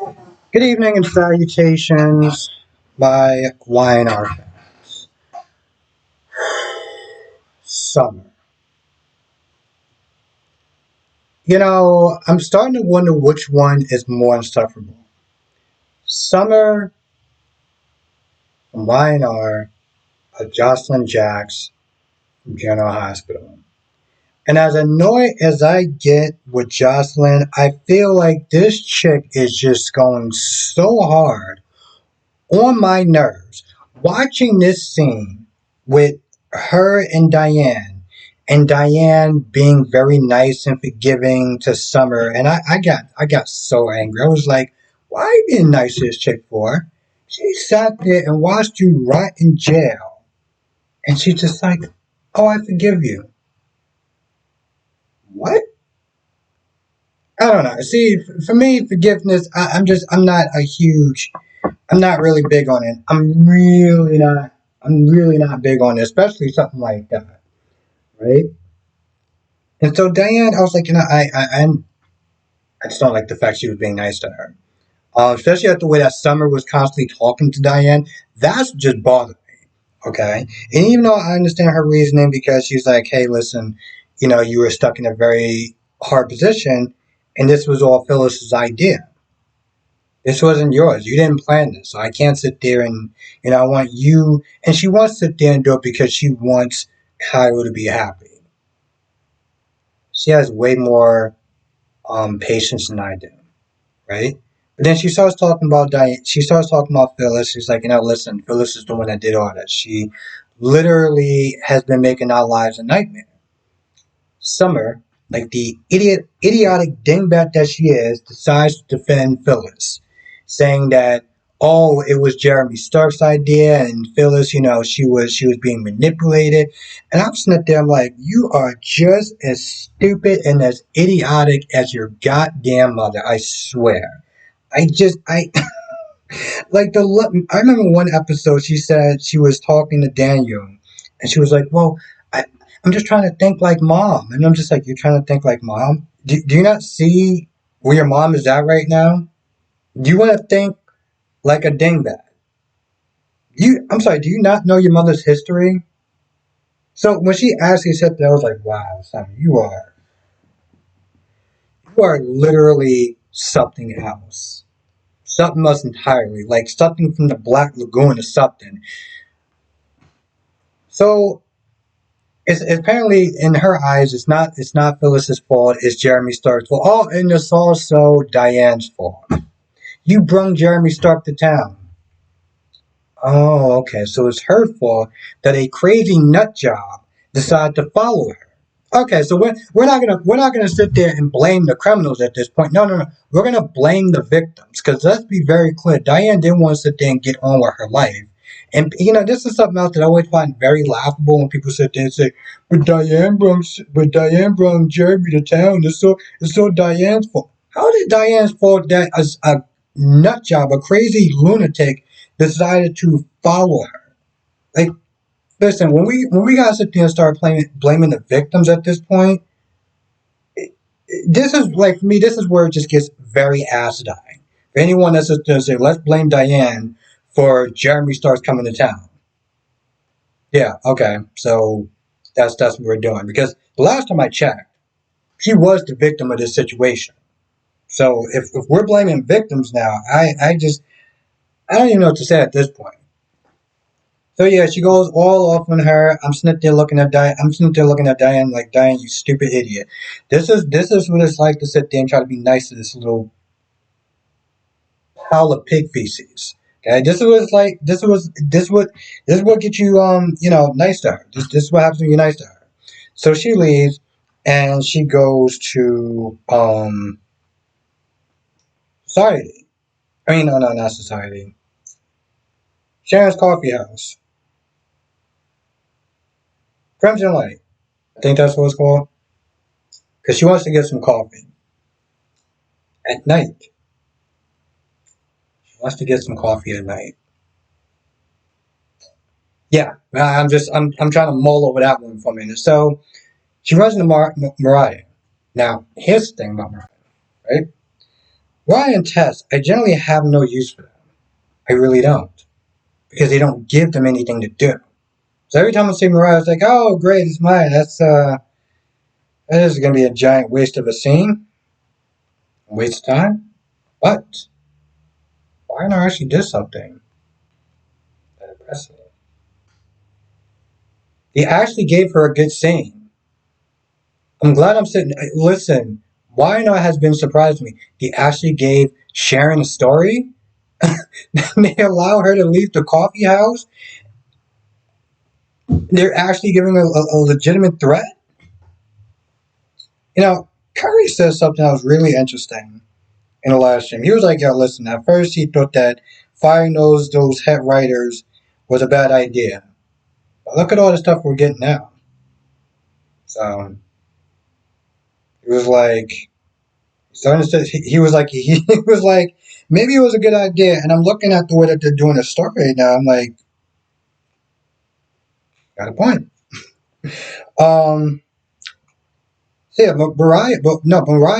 Good evening and salutations, my YNR fans. Summer. I'm starting to wonder which one is more insufferable. Summer from YNR or Jocelyn Jacks from General Hospital. And as annoyed as I get with Jocelyn, I feel like this chick is just going so hard on my nerves. Watching this scene with her and Diane being very nice and forgiving to Summer, and I got so angry. I was like, why are you being nice to this chick for? She sat there and watched you rot in jail. And she's just like, oh, I forgive you. What? I don't know. See, for me, forgiveness, I'm not really big on it. I'm really not big on it, especially something like that, right? And so Diane, I was like, I just don't like the fact she was being nice to her. Especially at the way that Summer was constantly talking to Diane. That's just bothered me, okay? And even though I understand her reasoning because she's like, hey, listen, you were stuck in a very hard position, and this was all Phyllis's idea. This wasn't yours. You didn't plan this. So I can't sit there and, I want you. And she wants to sit there and do it because she wants Kyle to be happy. She has way more patience than I do, right? But then she starts talking about Diane. She starts talking about Phyllis. She's like, listen, Phyllis is the one that did all that. She literally has been making our lives a nightmare. Summer, like the idiotic dingbat that she is, decides to defend Phyllis, saying that it was Jeremy Stark's idea, and Phyllis, she was being manipulated. And I'm sitting there, I'm like, you are just as stupid and as idiotic as your goddamn mother. I swear. I like I remember one episode she said she was talking to Daniel and she was like, well, I'm just trying to think like mom. And I'm just like, you're trying to think like mom? Do you not see where your mom is at right now? Do you want to think like a dingbat? I'm sorry, do you not know your mother's history? So when she actually said that, I was like, wow, Simon, you are literally something else. Something else entirely. Like something from the Black Lagoon or something. So it's apparently in her eyes, it's not Phyllis's fault. It's Jeremy Stark's fault. Oh, and it's also Diane's fault. You brung Jeremy Stark to town. Oh, okay. So it's her fault that a crazy nut job decided to follow her. Okay, so we're not gonna sit there and blame the criminals at this point. No, no, no. We're gonna blame the victims because let's be very clear. Diane didn't want to sit there and get on with her life. And this is something else that I always find very laughable when people sit there and say, "But Diane brung Jeremy to town. It's so Diane's fault." How did Diane's fault that a nut job, a crazy lunatic, decided to follow her? Like, listen, when we gotta sit there and start blaming the victims at this point, this is like for me. This is where it just gets very acidine. For anyone that's just going to say, "Let's blame Diane for Jeremy starts coming to town." Yeah, okay, so that's what we're doing because the last time I checked, she was the victim of this situation. So if we're blaming victims now, I don't even know what to say at this point. So yeah, she goes all off on her. I'm sitting there looking at Diane. I'm sitting there looking at Diane like, Diane, you stupid idiot. This is what it's like to sit there and try to be nice to this little pile of pig feces. Okay, this is what it's like. This is what gets you nice to her. This is what happens when you're nice to her. So she leaves and she goes to society. I mean, no, not society. Sharon's coffee house. Crimson Light. I think that's what it's called. Because she wants to get some coffee at night. She wants to get some coffee at night. Yeah, I'm trying to mull over that one for a minute. So she runs into Mariah. Now, here's the thing about Mariah, right? Ryan and Tess, I generally have no use for them. I really don't. Because they don't give them anything to do. So every time I see Mariah, it's like, oh, great, it's mine. That is going to be a giant waste of a scene. A waste of time. But Ryan actually did something that impressed me. He actually gave her a good scene. I'm glad I'm sitting. Listen, Wino has been surprised me. He actually gave Sharon a story. They allow her to leave the coffee house. They're actually giving a legitimate threat. Curry says something that was really interesting in the last stream. He was like, "Yo, listen. At first, he thought that firing those head writers was a bad idea. But look at all the stuff we're getting now." So he was like, he was like, he was like, maybe it was a good idea. And I'm looking at the way that they're doing the story right now. I'm like, got a point. Um, so yeah, but Mariah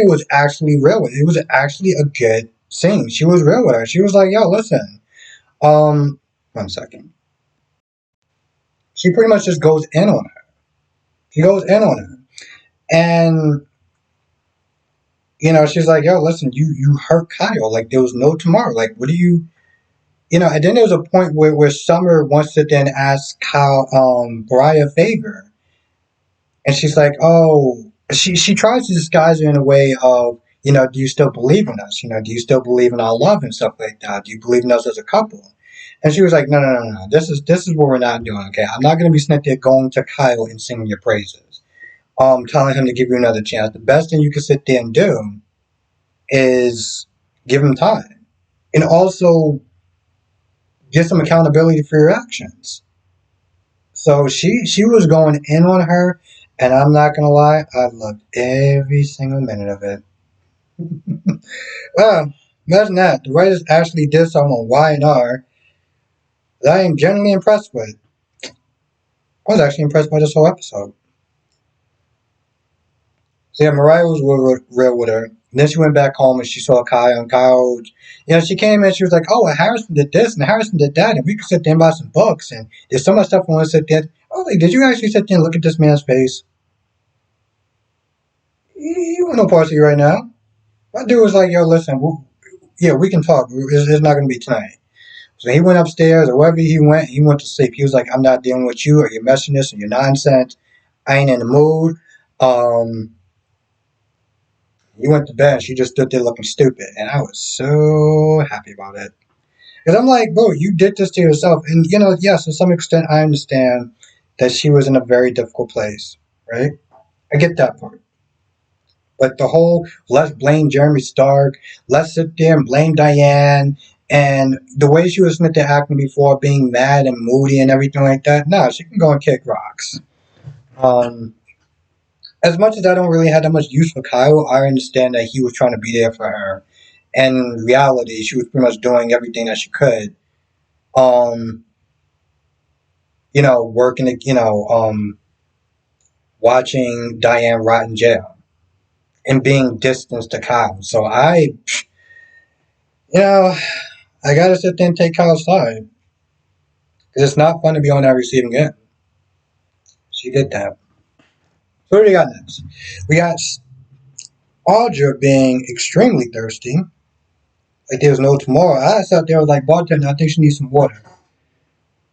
was actually real with it. It was actually a good scene. She was real with her. She was like, yo, listen. 1 second. She pretty much just goes in on her. She goes in on her. And, she's like, yo, listen, you hurt Kyle. Like, there was no tomorrow. Like, what do you, and then there was a point where Summer wants to then ask Kyle, Mariah a favor. And she's like, oh, she tries to disguise it in a way of, do you still believe in us? Do you still believe in our love and stuff like that? Do you believe in us as a couple? And she was like, no, no, no, no. This is what we're not doing. Okay, I'm not going to be sitting there going to Kyle and singing your praises. Telling him to give you another chance. The best thing you can sit there and do is give him time, and also get some accountability for your actions. So she was going in on her, and I'm not gonna lie, I loved every single minute of it. Well, imagine that. The writers actually did something on Y&R that I am genuinely impressed with. I was actually impressed by this whole episode. So yeah, Mariah was real with her. And then she went back home and she saw Kyle, and Kyle, she came in, she was like, oh, well, Harrison did this and Harrison did that, and we could sit there and buy some books, and there's so much stuff I want to sit there. I was like, did you actually sit there and look at this man's face? You want no parts of you right now. My dude was like, yo, listen, yeah, we can talk. It's not going to be tonight. So he went upstairs, or wherever he went to sleep. He was like, I'm not dealing with you or your messiness and your nonsense. I ain't in the mood. Um, he went to bed. She just stood there looking stupid. And I was so happy about it. Because I'm like, bro, you did this to yourself. And, yes, to some extent, I understand that she was in a very difficult place, right? I get that part. But the whole let's blame Jeremy Stark, let's sit there and blame Diane, and the way she was sitting there acting before, being mad and moody and everything like that, no, she can go and kick rocks. Um, as much as I don't really have that much use for Kyle, I understand that he was trying to be there for her. And in reality, she was pretty much doing everything that she could. Um, working, watching Diane rot in jail and being distanced to Kyle. So you know, I gotta sit there and take Kyle's side. Because it's not fun to be on that receiving end. She did that. So what do we got next? We got Audra being extremely thirsty. Like there's no tomorrow. I sat there like, bartender, I think she needs some water.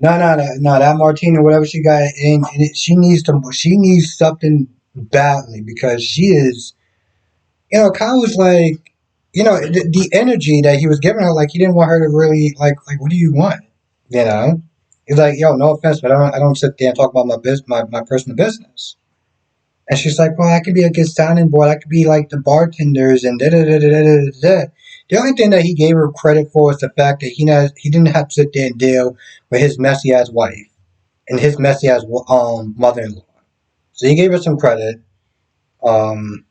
No, no, no, no. That martini, whatever she got in it, she needs something badly because she is. Kyle was like, the energy that he was giving her, like he didn't want her to really like. What do you want? You know, he's like, yo, no offense, but I don't sit there and talk about my personal business. And she's like, well, I could be a good sounding board. I could be like the bartenders and da da da da da da da. The only thing that he gave her credit for is the fact that he didn't have to sit there and deal with his messy ass wife and his messy ass mother-in-law. So he gave her some credit. Um,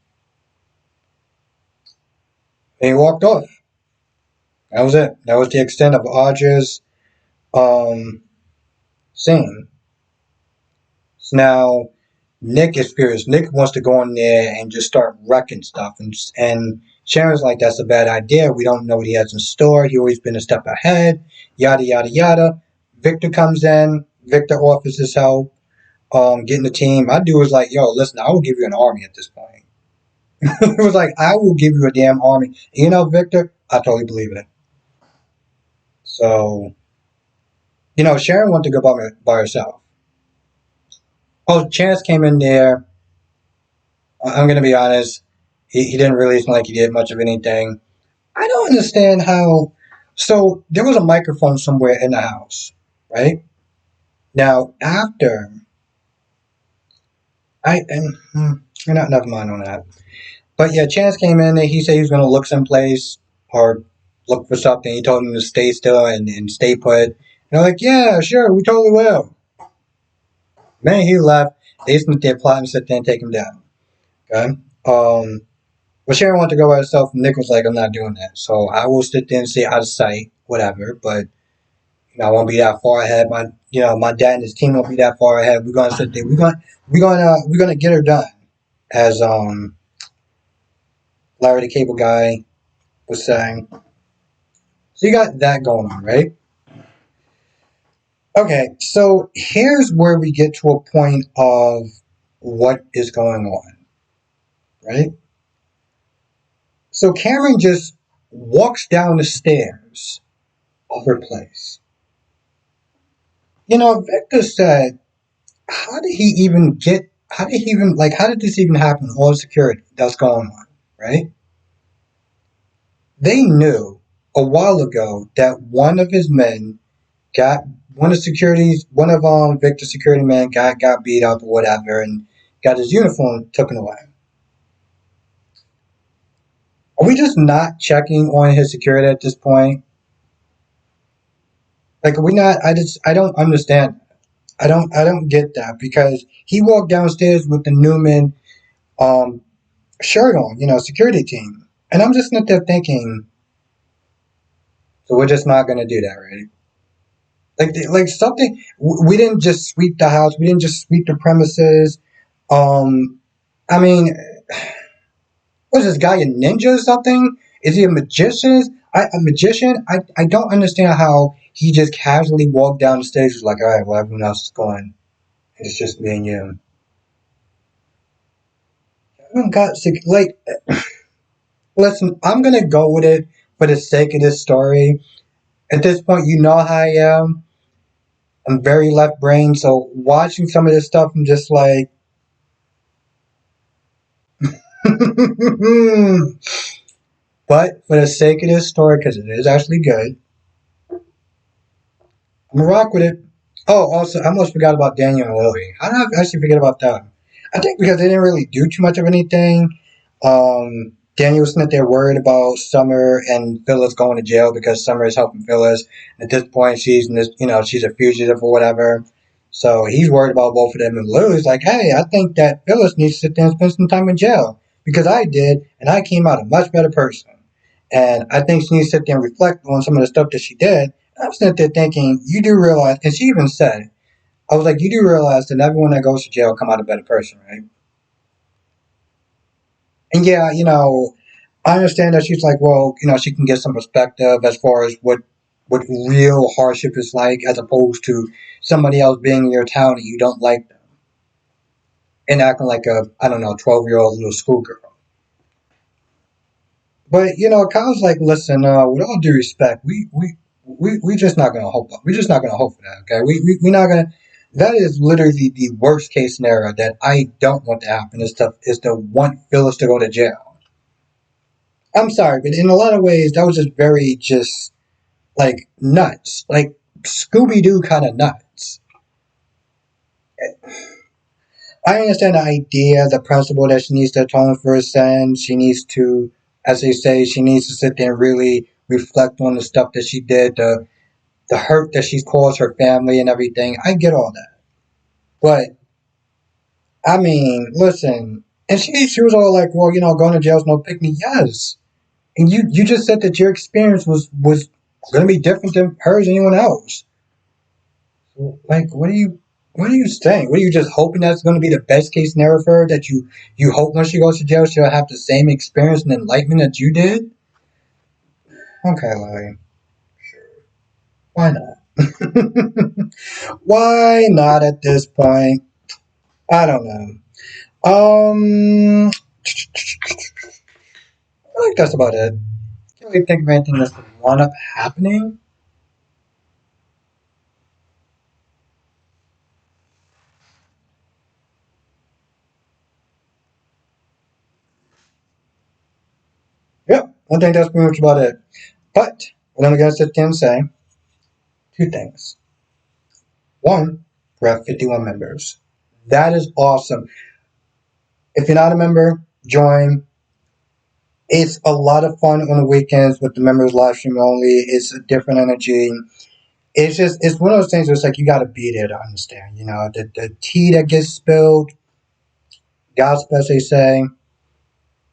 and he walked off. That was it. That was the extent of Audra's um, scene. So now Nick is furious. Nick wants to go in there and just start wrecking stuff and Sharon's like, that's a bad idea. We don't know what he has in store. He always been a step ahead. Yada yada yada. Victor comes in. Victor offers his help. Getting the team. My dude was like, yo, listen, I will give you an army at this point. It was like, I will give you a damn army. And you know, Victor, I totally believe it. So, Sharon wanted to go by herself. Oh, Chance came in there. I'm going to be honest. He didn't really seem like he did much of anything. I don't understand how. So, there was a microphone somewhere in the house, right? Now, after. Never mind on that. But yeah, Chance came in and he said he was going to look someplace or look for something. He told him to stay still and stay put. And they're like, yeah, sure, we totally will. Man, he left. They spent their plot and sit there and take him down. Okay. But Sharon wanted to go by herself, and Nick was like, I'm not doing that. So I will sit there and stay out of sight, whatever. But I won't be that far ahead. My dad and his team won't be that far ahead. We're gonna sit there. We're gonna get her done, as Larry the Cable Guy was saying. So you got that going on, right? Okay, so here's where we get to a point of what is going on, right? So Cameron just walks down the stairs of her place. Victor said, how did this even happen? All the security that's going on, right? They knew a while ago that one of his men got one of Victor's security men got beat up or whatever and got his uniform taken away. Are we just not checking on his security at this point? Like, are we not? I don't understand. I don't get that because he walked downstairs with the Newman um shirt on, security team, and I'm just not there thinking. So we're just not gonna do that, right? Like something. We didn't just sweep the house. We didn't just sweep the premises. Um, I mean, was this guy a ninja or something? Is he a magician? A magician? I don't understand how he just casually walked down the stage. Was like, all right, well, everyone else is going. It's just me and you. I don't got like. Listen, I'm gonna go with it for the sake of this story. At this point, you know how I am. I'm very left brain, so watching some of this stuff, I'm just like, but for the sake of this story, because it is actually good, I'm gonna rock with it. Oh, also, I almost forgot about Daniel and Lily. How did I actually forget about them? I think because they didn't really do too much of anything. Daniel was sitting there worried about Summer and Phyllis going to jail because Summer is helping Phyllis. At this point, she's in this, she's a fugitive or whatever. So he's worried about both of them. And Lily's like, hey, I think that Phyllis needs to sit there and spend some time in jail because I did, and I came out a much better person. And I think she needs to sit there and reflect on some of the stuff that she did. And I'm sitting there thinking, you do realize, and she even said, I was like, you do realize that everyone that goes to jail come out a better person, right? And yeah, I understand that she's like, well, she can get some perspective as far as what real hardship is like, as opposed to somebody else being in your town and you don't like them and acting like a I don't know 12-year-old little schoolgirl. But Kyle's like, listen, with all due respect, we just not gonna hope. We're just not gonna hope for that. Okay, we're not gonna. That is literally the worst case scenario that I don't want to happen. Is to want Phyllis to go to jail. I'm sorry, but in a lot of ways, that was just like nuts, like Scooby Doo kind of nuts. I understand the idea, the principle that she needs to atone for her sins. She needs to, as they say, she needs to sit there and really reflect on the stuff that she did, the hurt that she's caused her family and everything. I get all that, but I mean, listen. And she was all like, well, going to jail is no picnic. Yes, and you just said that your experience was going to be different than hers, anyone else. So, like, what are you? What are you saying? What are you just hoping that's going to be the best case scenario for her? That you hope when she goes to jail she'll have the same experience and enlightenment that you did? Okay, Lily. Why not? Why not at this point? I don't know. I think that's about it. Can't really think of anything that's wound up happening. Yep, I think that's pretty much about it. But what I'm gonna sit there and say two things. One, we're at 51 members. That is awesome. If you're not a member, join. It's a lot of fun on the weekends with the members live stream only. It's a different energy. It's one of those things where it's like you got to be there to understand. You know, the tea that gets spilled, gossip as they say,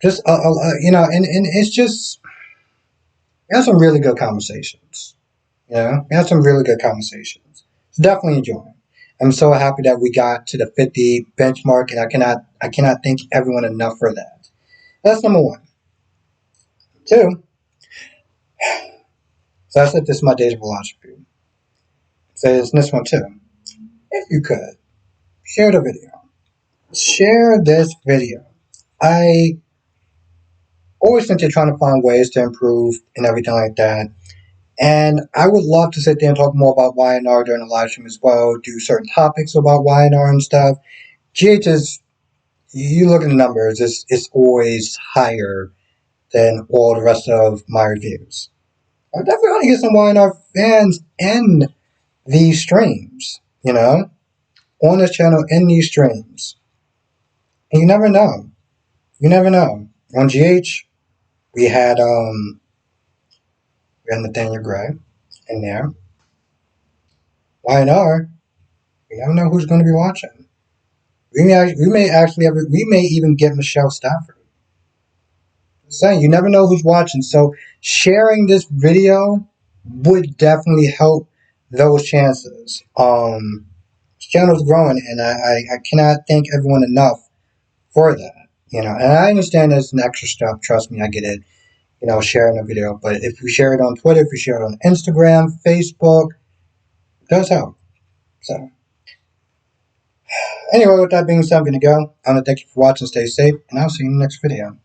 just you know, and it's just we had some really good conversations. You know, we had some really good conversations. So definitely enjoying. I'm so happy that we got to the 50 benchmark, and I cannot thank everyone enough for that. That's number one. Two, so I said this is my days of philosophy. So it's this one too. If you could share the video, share this video. I always think you're trying to find ways to improve and everything like that. And I would love to sit there and talk more about YNR during the live stream as well, do certain topics about YNR and stuff. GH is, you look at the numbers, it's always higher than all the rest of my reviews. I definitely want to get some YNR fans in these streams, you know, on this channel in these streams. And you never know. You never know. On GH, we had Nathaniel Gray in there. YNR, you never know who's going to be watching. We may even get Michelle Stafford. Just saying, you never know who's watching. So sharing this video would definitely help those chances. This channel's growing, and I cannot thank everyone enough for that. You know, and I understand it's an extra step. Trust me, I get it. You know, sharing a video, but if you share it on Twitter, if you share it on Instagram, Facebook, it does help. So anyway, with that being said, I'm gonna go. I want to thank you for watching. Stay safe, and I'll see you in the next video.